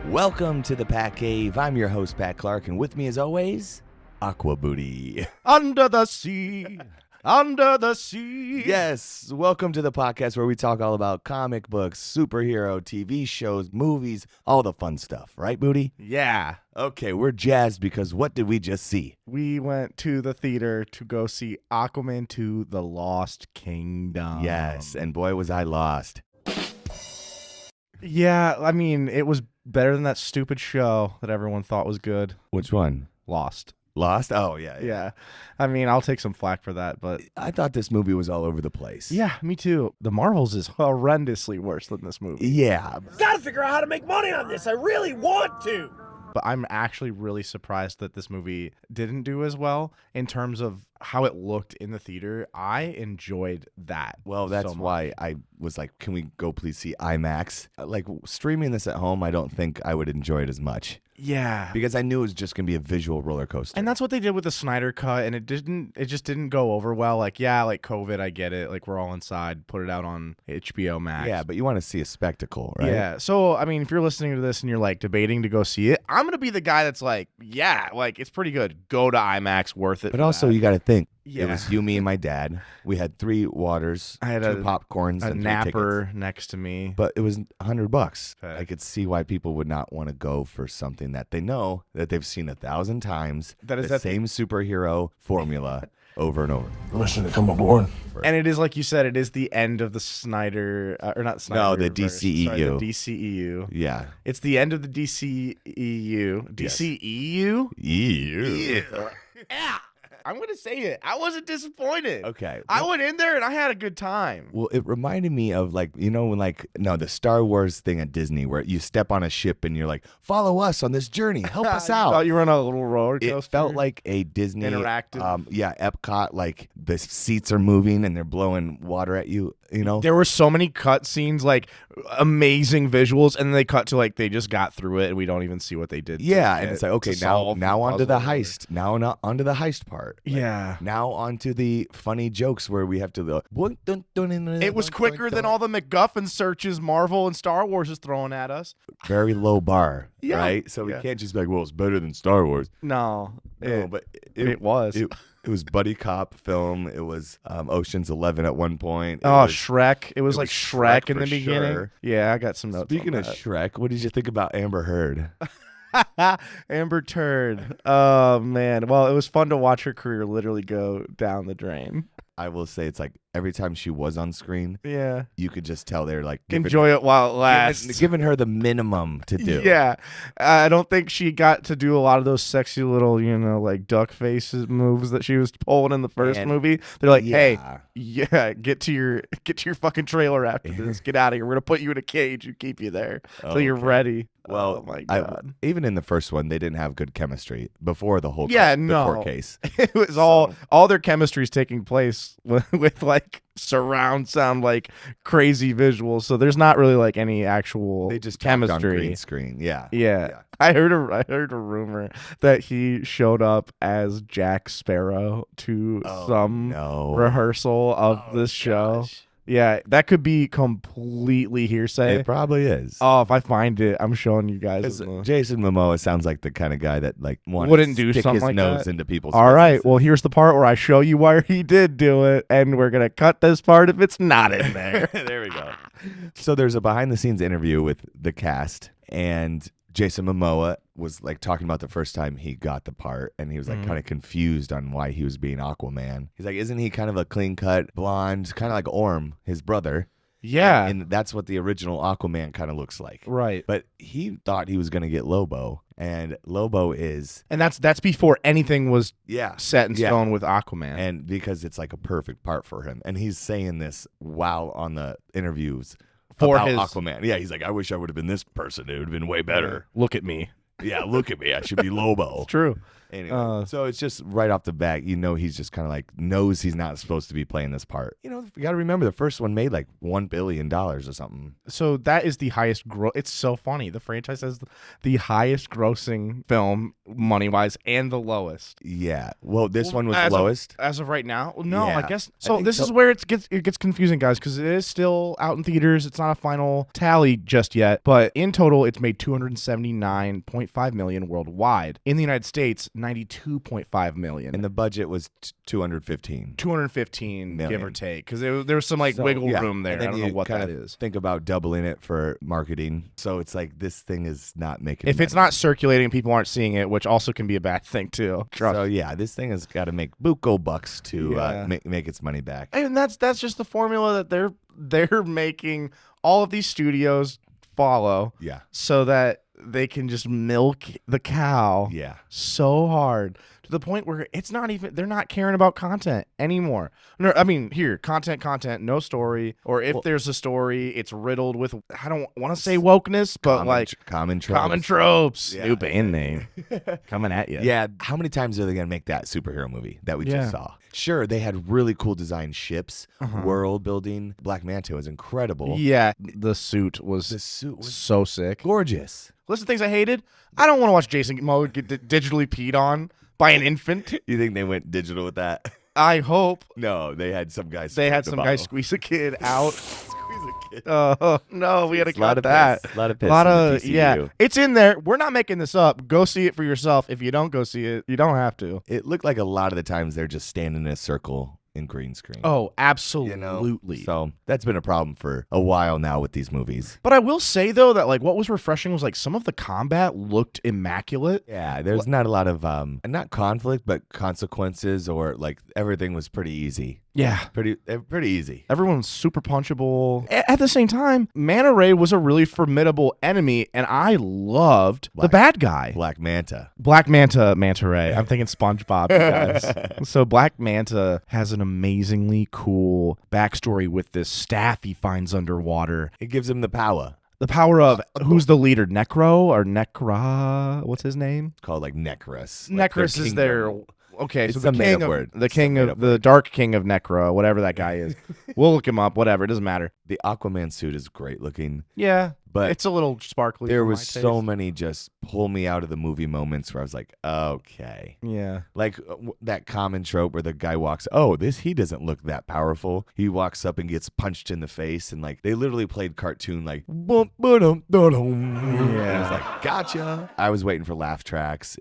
Welcome to the Pat Cave. I'm your host, Pat Clark, and with me as always, Butte. Under the sea, under the sea. Yes, welcome to the podcast where we talk all about comic books, superhero, TV shows, movies, all the fun stuff. Right, Booty? Yeah. Okay, we're jazzed because what did we just see? We went to the theater to go see Aquaman 2: The Lost Kingdom. Yes, and boy, was I lost. Yeah, I mean, it was better than that stupid show that everyone thought was good. Which one? Lost. Lost? Oh, yeah. Yeah. I mean, I'll take some flack for that, but I thought this movie was all over the place. yeah, me too. The Marvels is horrendously worse than this movie. Yeah. Gotta figure out how to make money on this. I really want to. But I'm actually really surprised that this movie didn't do as well in terms of how it looked in the theater. I enjoyed that. Well, that's so much. why I was like, can we go please see IMAX? Like, streaming this at home, I don't think I would enjoy it as much. Yeah. Because I knew it was just going to be a visual roller coaster. And that's what they did with the Snyder cut, and it just didn't go over well. Like, yeah, like COVID, I get it. Like, we're all inside, put it out on HBO Max. Yeah, but you want to see a spectacle, right? Yeah. So, I mean, if you're listening to this and you're like debating to go see it, I'm going to be the guy that's like, yeah, like it's pretty good. Go to IMAX, worth it. But also, you got to think, Yeah. it was you, me, and my dad. We had 3 waters, I had 2 a popcorns, a and 3 napper tickets. next to me. But it was $100. Okay. I could see why people would not want to go for something that they know that they've seen 1,000 times. That is the same superhero formula over and over. Permission to come aboard. And it is like you said, it is the end of the Snyder, or not Snyder. No, the DCEU. Sorry, the DCEU. Yeah. It's the end of the DCEU. Yes. DCEU? Ew. Yeah. I'm going to say it. I wasn't disappointed. Okay. I went in there and I had a good time. Well, it reminded me of like, you know, when the Star Wars thing at Disney where you step on a ship and you're like, follow us on this journey. Help us I out. thought you were on a little roller coaster. It felt like a Disney Interactive. Epcot, like the seats are moving and they're blowing water at you, you know? There were so many cut scenes, like amazing visuals, and then they cut to like they just got through it and we don't even see what they did. Yeah, to and get- it's like, okay, to now solve onto the puzzle. heist. Now onto the heist part. Like, Yeah. Now onto the funny jokes where we have to go. It was quicker than all the MacGuffin searches Marvel and Star Wars is throwing at us. Very low bar, Yeah. right? So we Yeah. can't just be like, well, it's better than Star Wars. No, No, but it was. It was buddy cop film. It was Ocean's 11 at one point. It Oh, was- Shrek. It was it like was Shrek Shrek in the for beginning. sure. Yeah, I got some notes. Speaking on of that. Shrek, what did you think about Amber Heard? Amber Turd. Oh, man. Well, it was fun to watch her career literally go down the drain. I will say it's like every time she was on screen, Yeah. you could just tell they're like Enjoy it while it lasts. giving her the minimum to do. Yeah. I don't think she got to do a lot of those sexy little, like duck faces moves that she was pulling in the first And- movie. They're like, hey, Yeah. get to your fucking trailer after this. Get out of here. We're gonna put you in a cage and keep you there until you're Okay. ready. Well, oh my god. even in the first one, they didn't have good chemistry before the whole Yeah, the no. court case. It was all their chemistry is taking place with like surround sound, like crazy visuals. So there's not really like any actual They just talked on chemistry. green screen. Yeah. Yeah. I heard a rumor that he showed up as Jack Sparrow to some no. rehearsal of this show. Gosh. Yeah, that could be completely hearsay. It probably is. Oh, if I find it, I'm showing you guys. 'Cause in the- Jason Momoa sounds like the kind of guy that like Wouldn't do stick something his like nose that? into people's. All right, business. well, here's the part where I show you why he did do it, and we're gonna cut this part if it's not in there. There we go. So there's a behind the scenes interview with the cast, and Jason Momoa was like talking about the first time he got the part, and he was like kind of confused on why he was being Aquaman. He's like, isn't he kind of a clean cut blonde, kind of like Orm, his brother? Yeah, And that's what the original Aquaman kind of looks like. right. But he thought he was going to get Lobo, and Lobo is And that's before anything was yeah. set in Yeah. stone with Aquaman. And because it's like a perfect part for him. And he's saying this while on the interviews For about his- Aquaman. Yeah, he's like, I wish I would have been this person. It would have been way better. Look at me. Yeah, look at me. I should be Lobo. True. Anyway, so it's just right off the bat, he's just kind of like knows he's not supposed to be playing this part. You got to remember the first one made like $1 billion or something. So that is the highest it's so funny. The franchise has the highest grossing film money wise and the lowest. Yeah. Well, this one was the lowest as of right now. No, Yeah. I guess so. This is where it gets confusing, guys, because it is still out in theaters. It's not a final tally just yet, but in total, it's made $279.5 million worldwide. In the United States, $92.5 million. and the budget was 215. 215, Million. give or take, because there was some wiggle room there. And I then don't know you what that kinda is. Think about doubling it for marketing. So it's like this thing is not making If it's money. not circulating, people aren't seeing it, which also can be a bad thing too. Trust So me. yeah, this thing has got to make buco bucks to Yeah. make its money back. And that's just the formula that they're making all of these studios follow, Yeah. so that they can just milk the cow Yeah. so hard to the point where it's not even, they're not caring about content anymore. No, I mean, here, content, no story, or if there's a story, it's riddled with, I don't want to say wokeness, but common tropes. common tropes. Yeah. New band name coming at you. Yeah, how many times are they gonna make that superhero movie that we Yeah. just saw? Sure, they had really cool design ships, world building. Black Manta was incredible. Yeah, the suit was The suit was so sick. gorgeous. List of things I hated. I don't want to watch Jason Momoa get digitally peed on by an infant. You think they went digital with that? I hope No, they had some guys. they had some guy squeeze a kid out. squeeze a kid. Oh no, we had to It's a lot cut of that. piss. A lot of piss. A lot in the of DCEU. it's in there. We're not making this up. Go see it for yourself. If you don't go see it, you don't have to. It looked like a lot of the times they're just standing in a circle in green screen. Oh, you absolutely. know? So that's been a problem for a while now with these movies. But I will say though that what was refreshing was some of the combat looked immaculate. Yeah, there's not a lot of not conflict, but consequences, or everything was pretty easy. Yeah. Pretty easy. Everyone's super punchable. At the same time, Manta Ray was a really formidable enemy, and I loved the bad guy. Black Manta. Black Manta Ray. I'm thinking SpongeBob, you guys. So Black Manta has an amazingly cool backstory with this staff he finds underwater. It gives him the power. The power of, who's the leader? Necro or Necra? What's his name? It's called Necrus. Necrus is their... Okay, It's so a the made-up king of word. the It's a king made-up of the Dark King of Necro, whatever that guy is. We'll look him up. Whatever, it doesn't matter. The Aquaman suit is great looking, Yeah, but it's a little sparkly. there for was my so taste. many just pull me out of the movie moments where I was like, okay. Yeah, That common trope where the guy walks, he doesn't look that powerful. He walks up and gets punched in the face, and they literally played cartoon boom, ba-dum, da-dum. And I was like, gotcha. I was waiting for laugh tracks.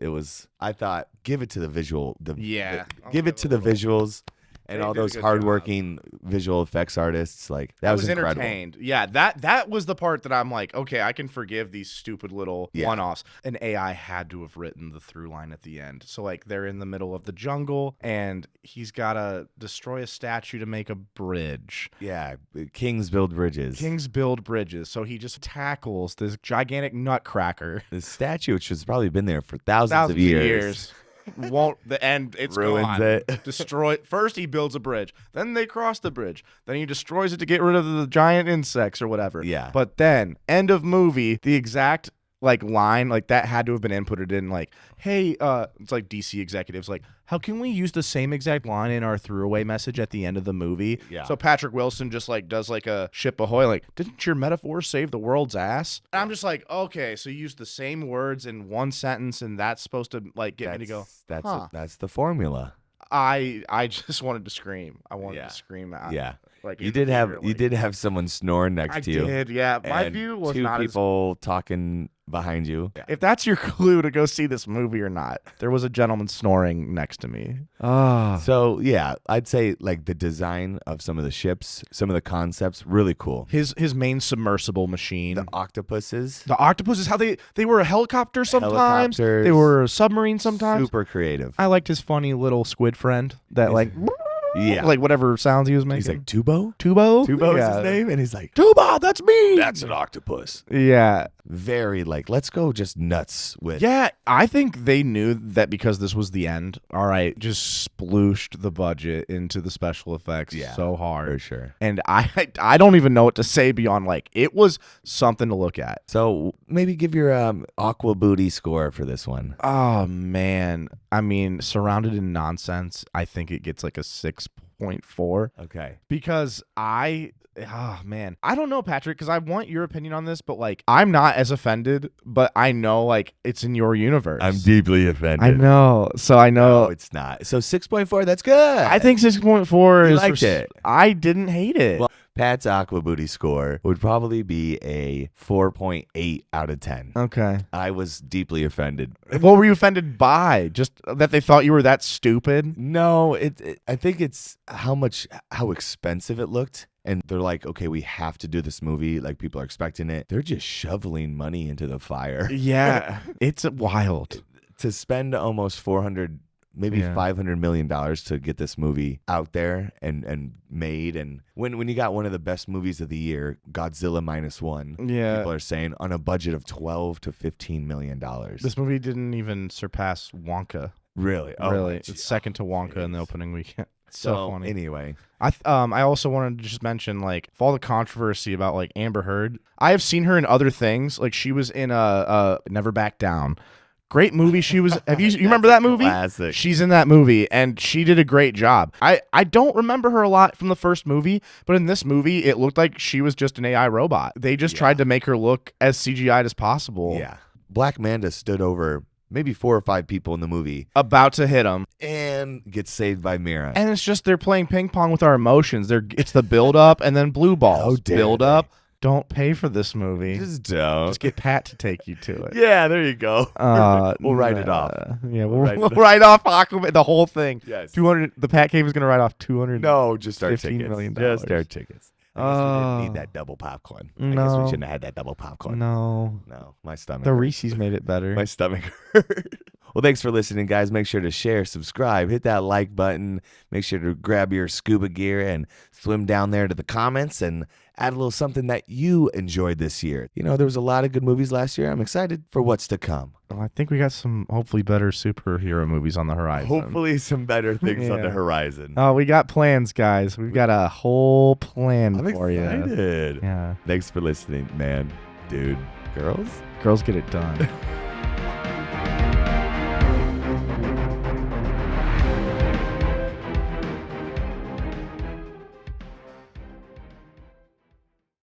I thought, give it to the visual. Give it to the visuals. And They all did a those good hardworking visual effects artists, that I was was incredible. entertained. Yeah, that was the part that I'm like, okay, I can forgive these stupid little Yeah. one-offs. An AI had to have written the through line at the end. So they're in the middle of the jungle, and he's got to destroy a statue to make a bridge. Yeah, kings build bridges. Kings build bridges, so he just tackles this gigantic nutcracker. The statue, which has probably been there for thousands of years. Won't the end? It's Ruins gone. it. Destroy. First, he builds a bridge. Then they cross the bridge. Then he destroys it to get rid of the giant insects or whatever. Yeah. But then, end of movie, the exact line that had to have been inputted in hey, it's DC executives how can we use the same exact line in our throwaway message at the end of the movie? Yeah. So Patrick Wilson just does a ship ahoy didn't your metaphor save the world's ass? And I'm just okay, so you use the same words in one sentence, and that's supposed to get me to go. That's the formula. I just wanted to scream. I wanted Yeah. to scream out. Yeah. In You did have theater, you did have someone snoring next I to you. did, yeah. My and view was two not people talking behind you. If that's your clue to go see this movie or not, there was a gentleman snoring next to me. So yeah, I'd say the design of some of the ships, some of the concepts, really cool. His main submersible machine. The octopuses, The octopuses, how they were a helicopter sometimes. Helicopters. They were a submarine sometimes. super creative. I liked his funny little squid friend that Yeah. like whatever sounds he was making. He's like, Tubo? Tubo? Tubo is Yeah. his name? And he's like, Tuba, that's me. that's an octopus. Yeah. Very like, let's go just nuts with. Yeah, I think they knew that because this was the end. All right, just splooshed the budget into the special effects so hard. For sure. And I don't even know what to say beyond like it was something to look at. So maybe give your Aqua Booty score for this one. Oh man, I mean, surrounded in nonsense, I think it gets like a 6.4 Okay. because oh man, I don't know, Patrick, because I want your opinion on this, but like I'm not as offended, but I know like it's in your universe. I'm deeply offended. I know, so I know. No, it's not. So 6.4, that's good. I think 6.4 You is liked it. I didn't hate it. Well, Pat's Aqua Booty score would probably be a 4.8 out of 10. Okay. I was deeply offended. What were you offended by? Just that they thought you were that stupid? No, I think it's how expensive it looked. And they're like, okay, we have to do this movie. Like, people are expecting it. They're just shoveling money into the fire. Yeah. It's wild. To spend almost $400, maybe $500 million to get this movie out there and made. And when you got one of the best movies of the year, Godzilla -1, Yeah. people are saying on a budget of $12 to $15 million. This movie didn't even surpass Wonka. Really? Oh, Really. my It's second to Wonka in the opening weekend. So funny. Anyway, I also wanted to just mention like for all the controversy about like Amber Heard. I have seen her in other things. Like she was in Never Back Down. Great movie. She was. Have you remember that movie? Classic. She's in that movie, and she did a great job. I don't remember her a lot from the first movie, but in this movie, it looked like she was just an AI robot. They just tried to make her look as CGI'd as possible. Yeah. Black Manta stood over maybe 4 or 5 people in the movie About to hit him, and gets saved by Mira. and it's just they're playing ping pong with our emotions. It's the build up and then blue balls. How dare Build they. up. Don't pay for this movie. Just don't. Just get Pat to take you to it. Yeah, there you go. We'll write it off. Yeah, we'll write it off. write off Aquaman, the whole thing. Yes. 200. The Pat Cave is going to write off 200. No, just our $15 tickets. million. Just our tickets. I guess we didn't need that double popcorn. I guess No. we shouldn't have had that double popcorn. No. No, my stomach. The hurt. Reese's made it better. My stomach hurt. Well, thanks for listening, guys. Make sure to share, subscribe, hit that like button. Make sure to grab your scuba gear and swim down there to the comments and add a little something that you enjoyed this year. You know, there was a lot of good movies last year. I'm excited for what's to come. Well, I think we got some hopefully better superhero movies on the horizon. Hopefully some better things on the Yeah. horizon. Oh, we got plans, guys. We've got a whole plan I'm for you. excited. Yeah. Thanks for listening, man, dude, girls. Girls get it done.